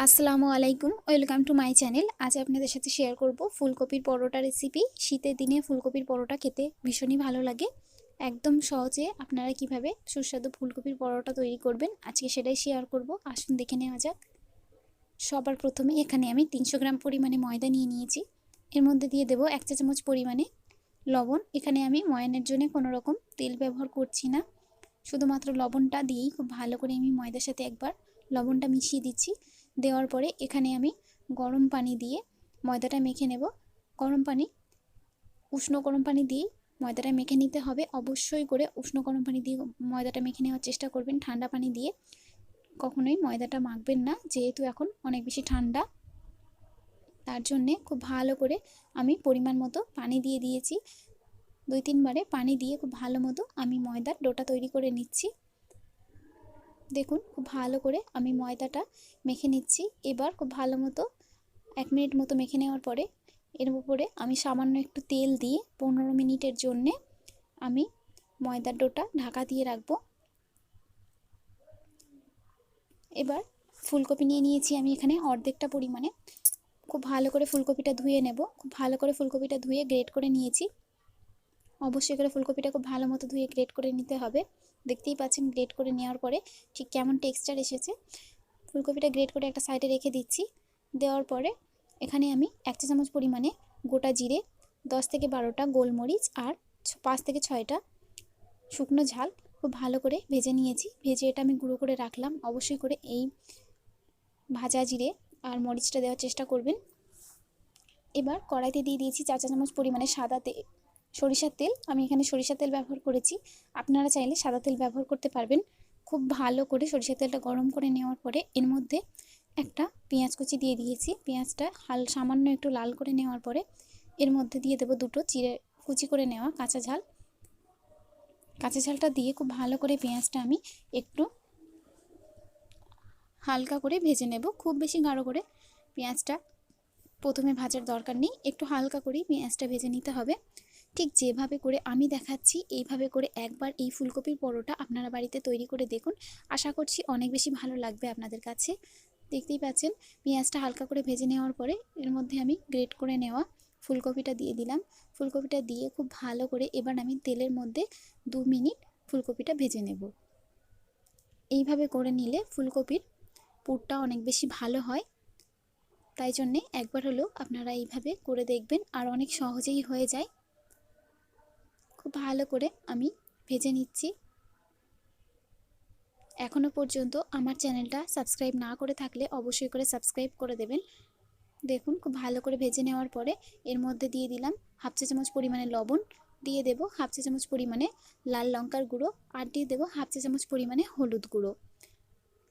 আসসালামু আলাইকুম, welcome to my channel. আজ আপনাদের সাথে শেয়ার করব ফুলকপির পরোটা রেসিপি। শীতের দিনে ফুলকপির পরোটা খেতে ভীষণই ভালো লাগে। একদম সহজে আপনারা কিভাবে সুস্বাদু ফুলকপির পরোটা তৈরি করবেন আজকে সেটাই শেয়ার করব। আসুন দেখে নেওয়া যাক। সবার প্রথমে এখানে আমি 300 গ্রাম পরিমাণে ময়দা নিয়ে নিয়েছি। এর মধ্যে দিয়ে দেব 1 চা চামচ পরিমাণে লবণ। এখানে আমি ময়ানের জন্য কোনো রকম তেল ব্যবহার করছি না, শুধুমাত্র লবণটা দিয়েই খুব ভালো করে আমি ময়দার সাথে একবার লবণটা মিশিয়ে দিচ্ছি। দেওয়ার পরে এখানে আমি গরম পানি দিয়ে ময়দাটা মেখে নেব। উষ্ণ গরম পানি দিয়েই ময়দাটা মেখে নিতে হবে। অবশ্যই করে উষ্ণ গরম পানি দিয়ে ময়দাটা মেখে নেওয়ার চেষ্টা করবেন। ঠান্ডা পানি দিয়ে কখনোই ময়দাটা মাখবেন না, যেহেতু এখন অনেক বেশি ঠান্ডা। তার জন্যে খুব ভালো করে আমি পরিমাণ মতো পানি দিয়ে দিয়েছি। 2-3 বারে পানি দিয়ে খুব ভালো মতো আমি ময়দার ডোটা তৈরি করে নিচ্ছি। দেখুন খুব ভালো করে আমি ময়দাটা মেখে নিচ্ছি। এবার খুব ভালো মতো 1 মিনিট মতো মেখে নেওয়ার পরে এর উপরে আমি সামান্য একটু তেল দিয়ে 15 মিনিটের জন্যে আমি ময়দার ডোটা ঢাকা দিয়ে রাখবো। এবার ফুলকপি নিয়ে নিয়েছি আমি এখানে অর্ধেকটা পরিমাণে। খুব ভালো করে ফুলকপিটা ধুয়ে নেব। খুব ভালো করে ফুলকপিটা ধুয়ে গ্রেট করে নিয়েছি। অবশ্যই করে ফুলকপিটা খুব ভালো মতো ধুয়ে গ্রেট করে নিতে হবে। দেখতেই পাচ্ছেন গ্রেট করে নেওয়ার পরে ঠিক কেমন টেক্সচার এসেছে। ফুলকপিটা গ্রেট করে একটা সাইডে রেখে দিচ্ছি। দেওয়ার পরে এখানে আমি 1 চা চামচ পরিমাণে গোটা জিরে, 10 থেকে 12টা গোলমরিচ আর 5 থেকে 6টা শুকনো ঝাল খুব ভালো করে ভেজে নিয়েছি। ভেজে এটা আমি গুঁড়ো করে রাখলাম। অবশ্যই করে এই ভাজা জিরে আর মরিচটা দেওয়ার চেষ্টা করবেন। এবার কড়াইতে দিয়ে দিয়েছি 4 চা চামচ পরিমাণে সরিষার তেল। আমি এখানে সরিষার তেল ব্যবহার করেছি, আপনারা চাইলে সাদা তেল ব্যবহার করতে পারবেন। খুব ভালো করে সরিষার তেলটা গরম করে নেওয়ার পরে এর মধ্যে একটা পেঁয়াজ কুচি দিয়ে দিয়েছি। পেঁয়াজটা সামান্য একটু লাল করে নেওয়ার পরে এর মধ্যে দিয়ে দেবো 2টো কুচি করে নেওয়া কাঁচা ঝাল। কাঁচা ঝালটা দিয়ে খুব ভালো করে পেঁয়াজটা আমি একটু হালকা করে ভেজে নেব। খুব বেশি গাঢ় করে পেঁয়াজটা প্রথমে ভাজার দরকার নেই, একটু হালকা করেই পেঁয়াজটা ভেজে নিতে হবে। ঠিক যেভাবে করে আমি দেখাচ্ছি এইভাবে করে একবার এই ফুলকপির পরোটা আপনারা বাড়িতে তৈরি করে দেখুন। আশা করছি অনেক বেশি ভালো লাগবে আপনাদের কাছে। দেখতেই পাচ্ছেন পেঁয়াজটা হালকা করে ভেজে নেওয়ার পরে এর মধ্যে আমি গ্রেট করে নেওয়া ফুলকপিটা দিয়ে দিলাম। ফুলকপিটা দিয়ে খুব ভালো করে এবার আমি তেলের মধ্যে 2 মিনিট ফুলকপিটা ভেজে নেব। এইভাবে করে নিলে ফুলকপির পুরটা অনেক বেশি ভালো হয়। তাই জন্যে একবার হলেও আপনারা এইভাবে করে দেখবেন, আর অনেক সহজেই হয়ে যায়। খুব ভালো করে আমি ভেজে নিচ্ছি। এখনও পর্যন্ত আমার চ্যানেলটা সাবস্ক্রাইব না করে থাকলে অবশ্যই করে সাবস্ক্রাইব করে দেবেন। দেখুন খুব ভালো করে ভেজে নেওয়ার পরে এর মধ্যে দিয়ে দিলাম 1/2 চা চামচ পরিমাণে লবণ, দিয়ে দেব 1/2 চা চামচ পরিমাণে লাল লঙ্কার গুঁড়ো, আর দিয়ে দেব 1/2 চা চামচ পরিমাণে হলুদ গুঁড়ো,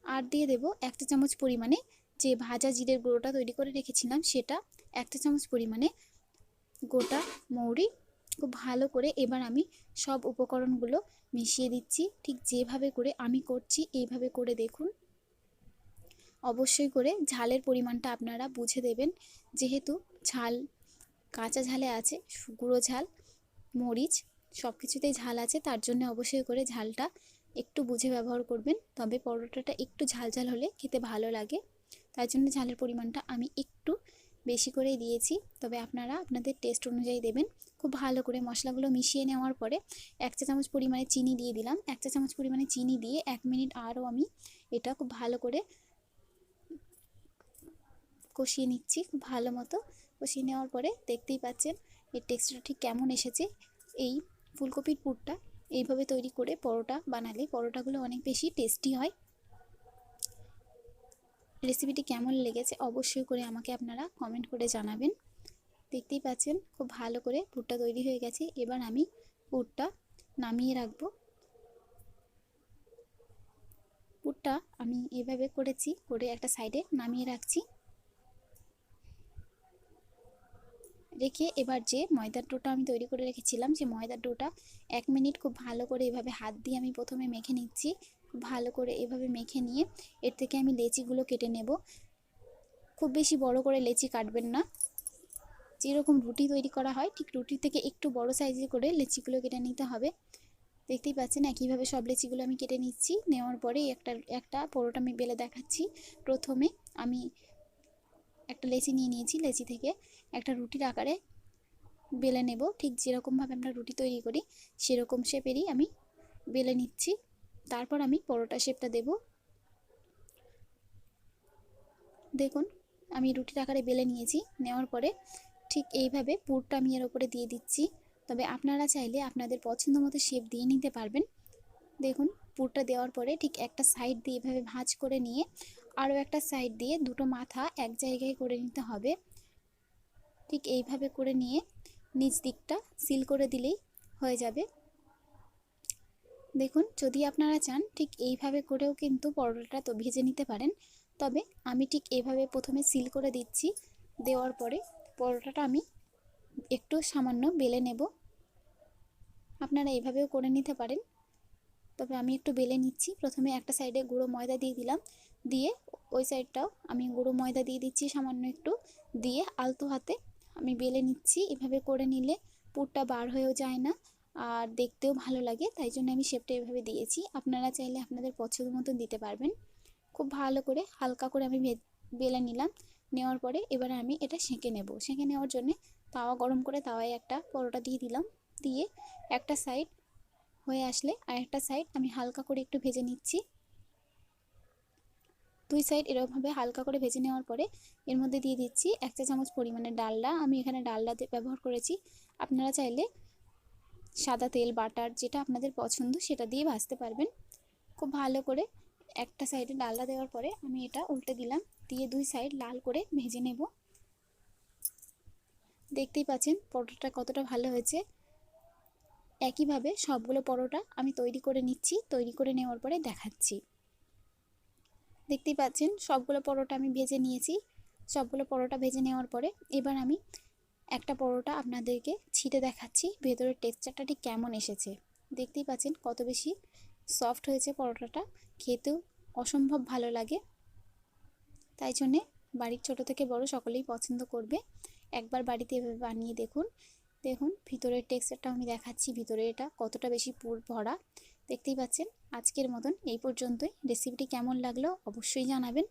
আর দিয়ে দেব 1 চা চামচ পরিমাণে যে ভাজা জিরের গুঁড়োটা তৈরি করে রেখেছিলাম সেটা, 1 চা চামচ পরিমাণে গোটা মৌরি। খুব ভালো করে এবার আমি সব উপকরণগুলো মিশিয়ে দিচ্ছি। ঠিক যেভাবে করে আমি করছি এইভাবে করে দেখুন। অবশ্যই করে ঝালের পরিমাণটা আপনারা বুঝে দেবেন, যেহেতু ঝাল কাঁচা ঝালে আছে, গুঁড়ো ঝাল মরিচ সব কিছুতেই ঝাল আছে, তার জন্য অবশ্যই করে ঝালটা একটু বুঝে ব্যবহার করবেন। তবে পরোটাটা একটু ঝাল ঝাল হলে খেতে ভালো লাগে, তাই জন্য ঝালের পরিমাণটা আমি একটু বেশি করেই দিয়েছি, তবে আপনারা আপনাদের টেস্ট অনুযায়ী দেবেন। খুব ভালো করে মশলাগুলো মিশিয়ে নেওয়ার পরে 1 চা চামচ পরিমাণে চিনি দিয়ে দিলাম। 1 চা চামচ পরিমাণে চিনি দিয়ে 1 মিনিট আরও আমি এটা খুব ভালো করে কষিয়ে নিচ্ছি। খুব ভালো মতো কষিয়ে নেওয়ার পরে দেখতেই পাচ্ছেন এর টেক্সচারটা ঠিক কেমন এসেছে। এই ফুলকপির পুরটা এইভাবে তৈরি করে পরোটা বানালে পরোটাগুলো অনেক বেশি টেস্টি হয়। রেসিপিটি কেমন লেগেছে অবশ্যই করে আমাকে আপনারা কমেন্ট করে জানাবেন। দেখতেই পাচ্ছেন খুব ভালো করে পুরটা তৈরি হয়ে গেছে। এবার আমি পুরটা নামিয়ে রাখবো। পুরটা আমি এভাবে করেছি, করে একটা সাইডে নামিয়ে রাখছি। রেখে এবার যে ময়দার ডোটা আমি তৈরি করে রেখেছিলাম সেই ময়দার ডোটা 1 মিনিট খুব ভালো করে এভাবে হাত দিয়ে আমি প্রথমে মেখে নিচ্ছি। খুব ভালো করে এভাবে মেখে নিয়ে এর থেকে আমি লেচিগুলো কেটে নেব। খুব বেশি বড় করে লেচি কাটবেন না, যেরকম রুটি তৈরি করা হয় ঠিক রুটির থেকে একটু বড় সাইজে করে লেচিগুলো কেটে নিতে হবে। দেখতেই পাচ্ছেন একইভাবে সব লেচিগুলো আমি কেটে নিচ্ছি। নেওয়ার পরে একটা পরোটা আমি বেলে দেখাচ্ছি। প্রথমে আমি একটা লেচি নিয়ে নিয়েছি, লেচি থেকে একটা রুটির আকারে বেলে নেব। ঠিক যেরকমভাবে আমরা রুটি তৈরি করি সেরকম শেপেরই আমি বেলে নিচ্ছি। তারপর আমি পরোটা শেপটা দেব। দেখুন আমি রুটির আকারে বেলে নিয়েছি, নেওয়ার পরে ঠিক এইভাবে পুরটা আমি এর উপরে দিয়ে দিচ্ছি। তবে আপনারা চাইলে আপনাদের পছন্দ মতো শেপ দিয়ে নিতে পারবেন। দেখুন পুরটা দেওয়ার পরে ঠিক একটা সাইড দিয়ে এভাবে ভাঁজ করে নিয়ে আরও একটা সাইড দিয়ে দুটো মাথা এক জায়গায় করে নিতে হবে। ঠিক এইভাবে করে নিয়ে নিচ দিকটা সিল করে দিলেই হয়ে যাবে। দেখুন যদি আপনারা চান ঠিক এইভাবে করেও কিন্তু পরোটাটা তো ভেজে নিতে পারেন। তবে আমি ঠিক এইভাবে প্রথমে সিল করে দিচ্ছি। দেওয়ার পরে পরোটাটা আমি একটু সামান্য বেলে নেব। আপনারা এইভাবেও করে নিতে পারেন, তবে আমি একটু বেলে নিচ্ছি। প্রথমে একটা সাইডে গুঁড়ো ময়দা দিয়ে দিলাম, দিয়ে ওই সাইডটাও আমি গুঁড়ো ময়দা দিয়ে দিচ্ছি সামান্য একটু, দিয়ে আলতো হাতে আমি বেলে নিচ্ছি। এভাবে করে নিলে পুরটা বার হয়েও যায় না আর দেখতেও ভালো লাগে, তাই জন্য আমি শেপটা এভাবে দিয়েছি। আপনারা চাইলে আপনাদের পছন্দ মতন দিতে পারবেন। খুব ভালো করে হালকা করে আমি বেলে নিলাম। নেওয়ার পরে এবারে আমি এটা সেঁকে নেব। সেঁকে নেওয়ার জন্য তাওয়া গরম করে তাওয়ায় একটা পরোটা দিয়ে দিলাম, দিয়ে একটা সাইড হয়ে আসলে আরেকটা সাইড আমি হালকা করে একটু ভেজে নিচ্ছি। দুই সাইড এরকমভাবে হালকা করে ভেজে নেওয়ার পরে এর মধ্যে দিয়ে দিচ্ছি 1 চা চামচ পরিমাণে ডালডা। আমি এখানে ডালডা ব্যবহার করেছি। আপনারা চাইলে সাদা তেল, বাটার যেটা আপনাদের পছন্দ সেটা দিয়ে ভাজতে পারবেন। খুব ভালো করে একটা সাইডে ডালডা দেওয়ার পরে আমি এটা উল্টে দিলাম, দিয়ে দুই সাইড লাল করে ভেজে নেব। দেখতেই পাচ্ছেন পরোটাটা কতটা ভালো হয়েছে। একইভাবে সবগুলো পরোটা আমি তৈরি করে নিচ্ছি, তৈরি করে নেওয়ার পরে দেখাচ্ছি। দেখতেই পাচ্ছেন সবগুলো পরোটা আমি ভেজে নিয়েছি। সবগুলো পরোটা ভেজে নেওয়ার পরে এবার আমি একটা পরোটা আপনাদেরকে ছিটে দেখাচ্ছি ভেতরের টেক্সচারটা ঠিক কেমন এসেছে। দেখতেই পাচ্ছেন কত বেশি সফট হয়েছে পরোটাটা, খেতেও অসম্ভব ভালো লাগে। তাই জন্যে বাড়ির ছোট থেকে বড় সকলেই পছন্দ করবে। একবার বাড়িতে এভাবে বানিয়ে দেখুন। দেখুন ভিতরের টেক্সচারটা আমি দেখাচ্ছি, ভিতরে এটা কতটা বেশি পুর ভরা। দেখতেই পাচ্ছেন। আজকের মতন এই পর্যন্তই। রেসিপিটি কেমন লাগলো অবশ্যই জানাবেন।